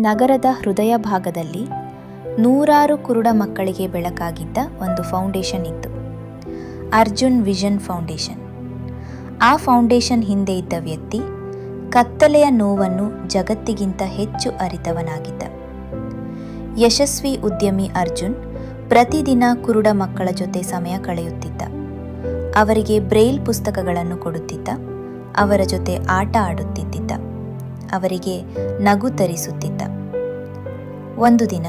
ನಗರದ ಹೃದಯ ಭಾಗದಲ್ಲಿ ನೂರಾರು ಕುರುಡ ಮಕ್ಕಳಿಗೆ ಬೆಳಕಾಗಿದ್ದ ಒಂದು ಫೌಂಡೇಶನ್ ಇತ್ತು. Arjun vision foundation. ಆ ಫೌಂಡೇಶನ್ ಹಿಂದೆ ಇದ್ದ ವ್ಯಕ್ತಿ ಕತ್ತಲೆಯ ನೋವನ್ನು ಜಗತ್ತಿಗಿಂತ ಹೆಚ್ಚು ಅರಿತವನಾಗಿದ್ದ. ಯಶಸ್ವಿ ಉದ್ಯಮಿ ಅರ್ಜುನ್ ಪ್ರತಿದಿನ ಕುರುಡ ಮಕ್ಕಳ ಜೊತೆ ಸಮಯ ಕಳೆಯುತ್ತಿದ್ದ. ಅವರಿಗೆ ಬ್ರೈಲ್ ಪುಸ್ತಕಗಳನ್ನು ಕೊಡುತ್ತಿದ್ದ. ಅವರ ಜೊತೆ ಆಟ ಆಡುತ್ತಿದ್ದ. ಅವರಿಗೆ ನಗು ತರಿಸುತ್ತಿದ್ದ. ಒಂದು ದಿನ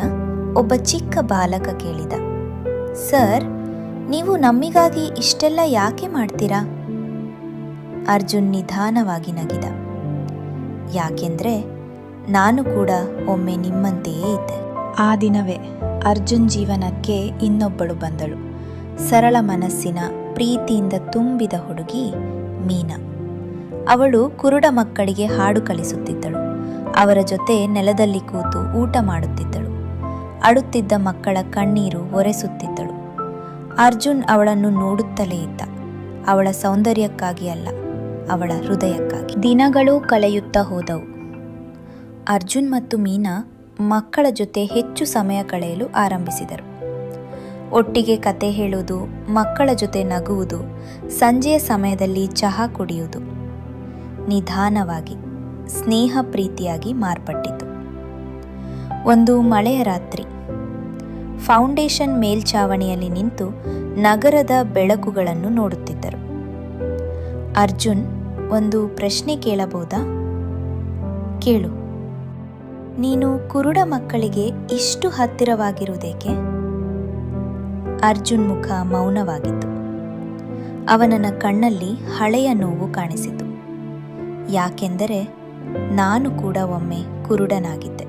ಒಬ್ಬ ಚಿಕ್ಕ ಬಾಲಕ ಕೇಳಿದ, ಸರ್, ನೀವು ನಮ್ಮಿಗಾಗಿ ಇಷ್ಟೆಲ್ಲ ಯಾಕೆ ಮಾಡ್ತೀರಾ? ಅರ್ಜುನ್ ನಿಧಾನವಾಗಿ ನಗಿದ. ಯಾಕೆಂದ್ರೆ ನಾನು ಕೂಡ ಒಮ್ಮೆ ನಿಮ್ಮಂತೆಯೇ ಇದ್ದೆ. ಆ ದಿನವೇ ಅರ್ಜುನ್ ಜೀವನಕ್ಕೆ ಇನ್ನೊಬ್ಬಳು ಬಂದಳು. ಸರಳ ಮನಸ್ಸಿನ, ಪ್ರೀತಿಯಿಂದ ತುಂಬಿದ ಹುಡುಗಿ ಮೀನಾ. ಅವಳು ಕುರುಡ ಮಕ್ಕಳಿಗೆ ಹಾಡು ಕಲಿಸುತ್ತಿದ್ದಳು. ಅವರ ಜೊತೆ ನೆಲದಲ್ಲಿ ಕೂತು ಊಟ ಮಾಡುತ್ತಿದ್ದಳು. ಅಳುತ್ತಿದ್ದ ಮಕ್ಕಳ ಕಣ್ಣೀರು ಒರೆಸುತ್ತಿದ್ದಳು. ಅರ್ಜುನ್ ಅವಳನ್ನು ನೋಡುತ್ತಲೇ ಇದ್ದ. ಅವಳ ಸೌಂದರ್ಯಕ್ಕಾಗಿ ಅಲ್ಲ, ಅವಳ ಹೃದಯಕ್ಕಾಗಿ. ದಿನಗಳು ಕಳೆಯುತ್ತಾ ಹೋದವು. ಅರ್ಜುನ್ ಮತ್ತು ಮೀನಾ ಮಕ್ಕಳ ಜೊತೆ ಹೆಚ್ಚು ಸಮಯ ಕಳೆಯಲು ಆರಂಭಿಸಿದರು. ಒಟ್ಟಿಗೆ ಕತೆ ಹೇಳುವುದು, ಮಕ್ಕಳ ಜೊತೆ ನಗುವುದು, ಸಂಜೆಯ ಸಮಯದಲ್ಲಿ ಚಹಾ ಕುಡಿಯುವುದು ನಿಧಾನವಾಗಿ ಸ್ನೇಹ ಪ್ರೀತಿಯಾಗಿ ಮಾರ್ಪಟ್ಟಿತು. ಒಂದು ಮಳೆಯ ರಾತ್ರಿ ಫೌಂಡೇಶನ್ ಮೇಲ್ಛಾವಣಿಯಲ್ಲಿ ನಿಂತು ನಗರದ ಬೆಳಕುಗಳನ್ನು ನೋಡುತ್ತಿದ್ದರು. ಅರ್ಜುನ್ ಒಂದು ಪ್ರಶ್ನೆ ಕೇಳಬಹುದಾ? ಕೇಳು. ನೀನು ಕುರುಡ ಮಕ್ಕಳಿಗೆ ಇಷ್ಟು ಹತ್ತಿರವಾಗಿರುವುದೇಕೆ? ಅರ್ಜುನ್ ಮುಖ ಮೌನವಾಗಿತ್ತು. ಅವನ ಕಣ್ಣಲ್ಲಿ ಹಳೆಯ ನೋವು ಕಾಣಿಸಿತು. ಯಾಕೆಂದರೆ ನಾನು ಕೂಡ ಒಮ್ಮೆ ಕುರುಡನಾಗಿದ್ದೆ.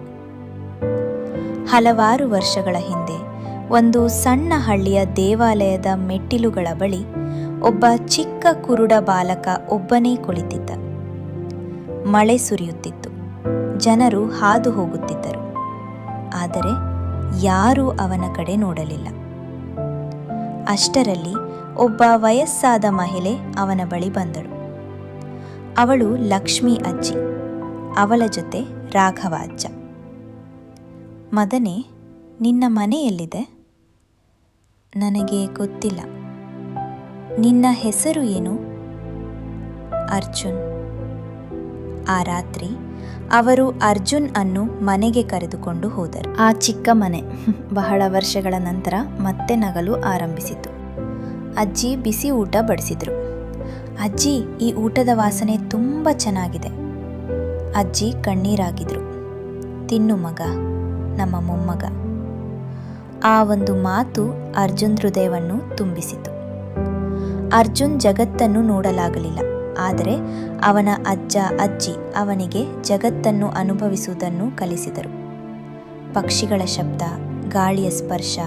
ಹಲವಾರು ವರ್ಷಗಳ ಹಿಂದೆ ಒಂದು ಸಣ್ಣ ಹಳ್ಳಿಯ ದೇವಾಲಯದ ಮೆಟ್ಟಿಲುಗಳ ಬಳಿ ಒಬ್ಬ ಚಿಕ್ಕ ಕುರುಡ ಬಾಲಕ ಒಬ್ಬನೇ ಕುಳಿತಿದ್ದ. ಮಳೆ ಸುರಿಯುತ್ತಿತ್ತು. ಜನರು ಹಾದು ಹೋಗುತ್ತಿದ್ದರು. ಆದರೆ ಯಾರೂ ಅವನ ಕಡೆ ನೋಡಲಿಲ್ಲ. ಅಷ್ಟರಲ್ಲಿ ಒಬ್ಬ ವಯಸ್ಸಾದ ಮಹಿಳೆ ಅವನ ಬಳಿ ಬಂದಳು. ಅವಳು ಲಕ್ಷ್ಮಿ ಅಜ್ಜಿ. ಅವಳ ಜೊತೆ ರಾಘವ ಅಜ್ಜ. ಮದನೆ, ನಿನ್ನ ಮನೆ ಎಲ್ಲಿದೆ? ನನಗೆ ಗೊತ್ತಿಲ್ಲ. ನಿನ್ನ ಹೆಸರು ಏನು? ಅರ್ಜುನ್. ಆ ರಾತ್ರಿ ಅವರು ಅರ್ಜುನ್ ಅನ್ನು ಮನೆಗೆ ಕರೆದುಕೊಂಡು ಹೋದರು. ಆ ಚಿಕ್ಕ ಮನೆ ಬಹಳ ವರ್ಷಗಳ ನಂತರ ಮತ್ತೆ ನಗಲು ಆರಂಭಿಸಿತು. ಅಜ್ಜಿ ಬಿಸಿ ಊಟ ಬಡಿಸಿದ್ರು. ಅಜ್ಜಿ, ಈ ಊಟದ ವಾಸನೆ ತುಂಬ ಚೆನ್ನಾಗಿದೆ. ಅಜ್ಜಿ ಕಣ್ಣೀರಾಗಿದ್ರು. ತಿನ್ನು ಮಗ, ನಮ್ಮ ಮೊಮ್ಮಗ. ಆ ಒಂದು ಮಾತು ಅರ್ಜುನ್ ಹೃದಯವನ್ನು ತುಂಬಿಸಿತು. ಅರ್ಜುನ್ ಜಗತ್ತನ್ನು ನೋಡಲಾಗಲಿಲ್ಲ. ಆದರೆ ಅವನ ಅಜ್ಜ ಅಜ್ಜಿ ಅವನಿಗೆ ಜಗತ್ತನ್ನು ಅನುಭವಿಸುವುದನ್ನು ಕಲಿಸಿದರು. ಪಕ್ಷಿಗಳ ಶಬ್ದ, ಗಾಳಿಯ ಸ್ಪರ್ಶ,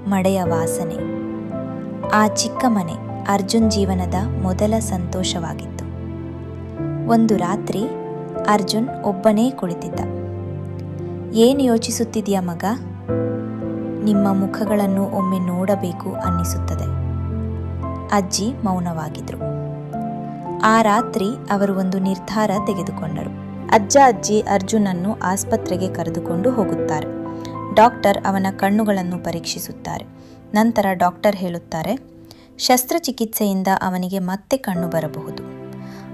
ಮಳೆಯ ವಾಸನೆ. ಆ ಚಿಕ್ಕ ಮನೆ ಅರ್ಜುನ್ ಜೀವನದ ಮೊದಲ ಸಂತೋಷವಾಗಿತ್ತು. ಒಂದು ರಾತ್ರಿ ಅರ್ಜುನ್ ಒಬ್ಬನೇ ಕುಳಿತಿದ್ದ. ಏನು ಯೋಚಿಸುತ್ತಿದೆಯಾ ಮಗ? ನಿಮ್ಮ ಮುಖಗಳನ್ನು ಒಮ್ಮೆ ನೋಡಬೇಕು ಅನ್ನಿಸುತ್ತದೆ. ಅಜ್ಜಿ ಮೌನವಾಗಿದ್ರು. ಆ ರಾತ್ರಿ ಅವರು ಒಂದು ನಿರ್ಧಾರ ತೆಗೆದುಕೊಂಡರು. ಅಜ್ಜ ಅಜ್ಜಿ ಅರ್ಜುನನ್ನು ಆಸ್ಪತ್ರೆಗೆ ಕರೆದುಕೊಂಡು ಹೋಗುತ್ತಾರೆ. ಡಾಕ್ಟರ್ ಅವನ ಕಣ್ಣುಗಳನ್ನು ಪರೀಕ್ಷಿಸುತ್ತಾರೆ. ನಂತರ ಡಾಕ್ಟರ್ ಹೇಳುತ್ತಾರೆ, ಶಸ್ತ್ರಚಿಕಿತ್ಸೆಯಿಂದ ಅವನಿಗೆ ಮತ್ತೆ ಕಣ್ಣು ಬರಬಹುದು.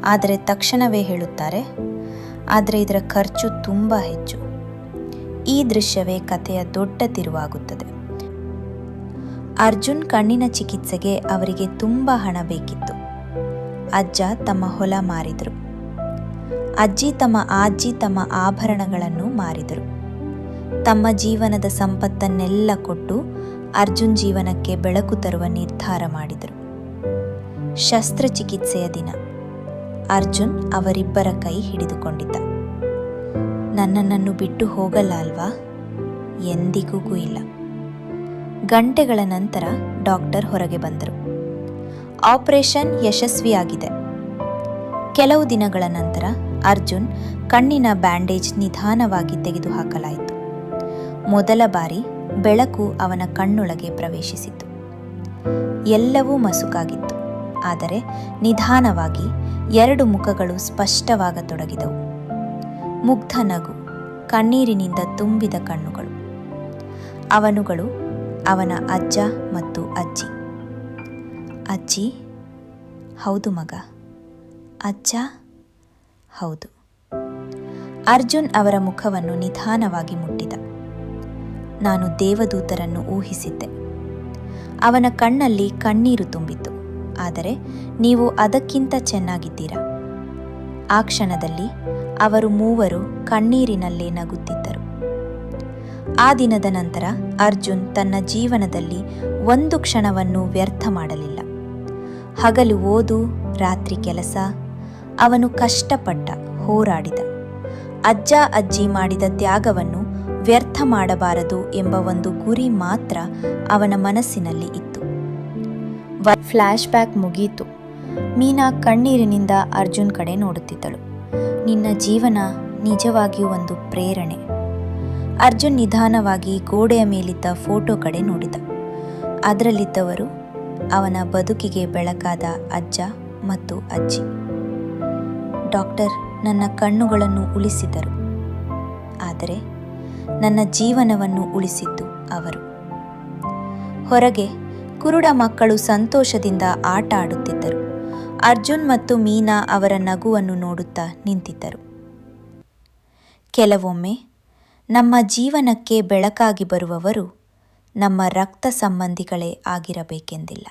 ಆದರೆ ತಕ್ಷಣವೇ ಹೇಳುತ್ತಾರೆ, ಆದರೆ ಇದರ ಖರ್ಚು ತುಂಬ ಹೆಚ್ಚು. ಈ ದೃಶ್ಯವೇ ಕಥೆಯ ದೊಡ್ಡ ತಿರುವಾಗುತ್ತದೆ. ಅರ್ಜುನ್ ಕಣ್ಣಿನ ಚಿಕಿತ್ಸೆಗೆ ಅವರಿಗೆ ತುಂಬ ಹಣ ಬೇಕಿತ್ತು. ಅಜ್ಜ ತಮ್ಮ ಹೊಲ ಮಾರಿದರು. ಅಜ್ಜಿ ತಮ್ಮ ಆಭರಣಗಳನ್ನು ಮಾರಿದರು. ತಮ್ಮ ಜೀವನದ ಸಂಪತ್ತನ್ನೆಲ್ಲ ಕೊಟ್ಟು ಅರ್ಜುನ್ ಜೀವನಕ್ಕೆ ಬೆಳಕು ತರುವ ನಿರ್ಧಾರ ಮಾಡಿದರು. ಶಸ್ತ್ರಚಿಕಿತ್ಸೆಯ ದಿನ ಅರ್ಜುನ್ ಅವರಿಬ್ಬರ ಕೈ ಹಿಡಿದುಕೊಂಡಿದ್ದ. ನನ್ನನ್ನು ಬಿಟ್ಟು ಹೋಗಲ್ಲ ಅಲ್ವಾ? ಎಂದಿಗೂ ಇಲ್ಲ. ಗಂಟೆಗಳ ನಂತರ ಡಾಕ್ಟರ್ ಹೊರಗೆ ಬಂದರು. ಆಪರೇಷನ್ ಯಶಸ್ವಿಯಾಗಿದೆ. ಕೆಲವು ದಿನಗಳ ನಂತರ ಅರ್ಜುನ್ ಕಣ್ಣಿನ ಬ್ಯಾಂಡೇಜ್ ನಿಧಾನವಾಗಿ ತೆಗೆದುಹಾಕಲಾಯಿತು. ಮೊದಲ ಬಾರಿ ಬೆಳಕು ಅವನ ಕಣ್ಣೊಳಗೆ ಪ್ರವೇಶಿಸಿತು. ಎಲ್ಲವೂ ಮಸುಕಾಗಿತ್ತು. ಆದರೆ ನಿಧಾನವಾಗಿ ಎರಡು ಮುಖಗಳು ಸ್ಪಷ್ಟವಾಗತೊಡಗಿದವು. ಮುಗ್ಧ ನಗು, ಕಣ್ಣೀರಿನಿಂದ ತುಂಬಿದ ಕಣ್ಣುಗಳು. ಅವನುಗಳು ಅವನ ಅಜ್ಜ ಮತ್ತು ಅಜ್ಜಿ. ಅಜ್ಜಿ, ಹೌದು ಮಗ. ಅಜ್ಜ, ಹೌದು. ಅರ್ಜುನ್ ಅವರ ಮುಖವನ್ನು ನಿಧಾನವಾಗಿ ಮುಟ್ಟಿದ. ನಾನು ದೇವದೂತರನ್ನು ಊಹಿಸಿದ್ದೆ. ಅವನ ಕಣ್ಣಲ್ಲಿ ಕಣ್ಣೀರು ತುಂಬಿತು. ಆದರೆ ನೀವು ಅದಕ್ಕಿಂತ ಚೆನ್ನಾಗಿದ್ದೀರಾ. ಆ ಕ್ಷಣದಲ್ಲಿ ಅವರು ಮೂವರು ಕಣ್ಣೀರಿನಲ್ಲೇ ನಗುತ್ತಿದ್ದರು. ಆ ದಿನದ ನಂತರ ಅರ್ಜುನ್ ತನ್ನ ಜೀವನದಲ್ಲಿ ಒಂದು ಕ್ಷಣವನ್ನು ವ್ಯರ್ಥ ಮಾಡಲಿಲ್ಲ. ಹಗಲು ಓದು, ರಾತ್ರಿ ಕೆಲಸ. ಅವನು ಕಷ್ಟಪಟ್ಟ, ಹೋರಾಡಿದ. ಅಜ್ಜ ಅಜ್ಜಿ ಮಾಡಿದ ತ್ಯಾಗವನ್ನು ವ್ಯರ್ಥ ಮಾಡಬಾರದು ಎಂಬ ಒಂದು ಗುರಿ ಮಾತ್ರ ಅವನ ಮನಸ್ಸಿನಲ್ಲಿ ಇತ್ತು. ಫ್ಲ್ಯಾಶ್ ಬ್ಯಾಕ್ ಮುಗಿಯಿತು. ಮೀನಾ ಕಣ್ಣೀರಿನಿಂದ ಅರ್ಜುನ್ ಕಡೆ ನೋಡುತ್ತಿದ್ದಳು. ನಿನ್ನ ಜೀವನ ನಿಜವಾಗಿಯೂ ಒಂದು ಪ್ರೇರಣೆ. ಅರ್ಜುನ್ ನಿಧಾನವಾಗಿ ಗೋಡೆಯ ಮೇಲಿದ್ದ ಫೋಟೋ ಕಡೆ ನೋಡಿದ. ಅದರಲ್ಲಿದ್ದವರು ಅವನ ಬದುಕಿಗೆ ಬೆಳಕಾದ ಅಜ್ಜ ಮತ್ತು ಅಜ್ಜಿ. ಡಾಕ್ಟರ್ ನನ್ನ ಕಣ್ಣುಗಳನ್ನು ಉಳಿಸಿದರು, ಆದರೆ ನನ್ನ ಜೀವನವನ್ನು ಉಳಿಸಿದ್ದು ಅವರು. ಹೊರಗೆ ಕುರುಡ ಮಕ್ಕಳು ಸಂತೋಷದಿಂದ ಆಟ ಆಡುತ್ತಿದ್ದರು. ಅರ್ಜುನ್ ಮತ್ತು ಮೀನಾ ಅವರ ನಗುವನ್ನು ನೋಡುತ್ತಾ ನಿಂತಿದ್ದರು. ಕೆಲವೊಮ್ಮೆ ನಮ್ಮ ಜೀವನಕ್ಕೆ ಬೆಳಕಾಗಿ ಬರುವವರು ನಮ್ಮ ರಕ್ತ ಸಂಬಂಧಿಗಳೇ ಆಗಿರಬೇಕೆಂದಿಲ್ಲ.